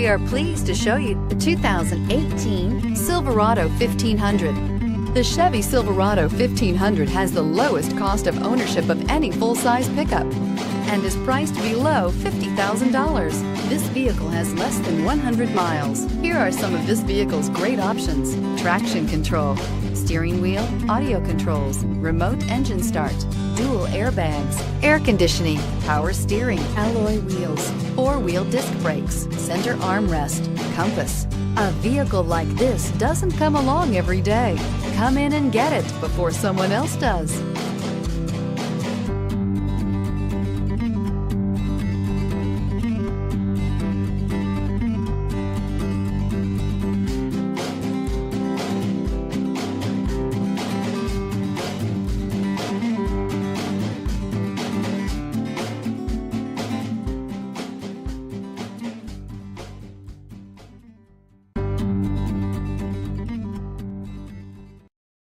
We are pleased to show you the 2018 Silverado 1500. The Chevy Silverado 1500 has the lowest cost of ownership of any full-size pickup and is priced below $50,000. This vehicle has less than 100 miles. Here are some of this vehicle's great options: traction control, steering wheel audio controls, remote engine start, dual airbags, air conditioning, power steering, alloy wheels, four-wheel disc brakes, center armrest, compass. A vehicle like this doesn't come along every day. Come in and get it before someone else does.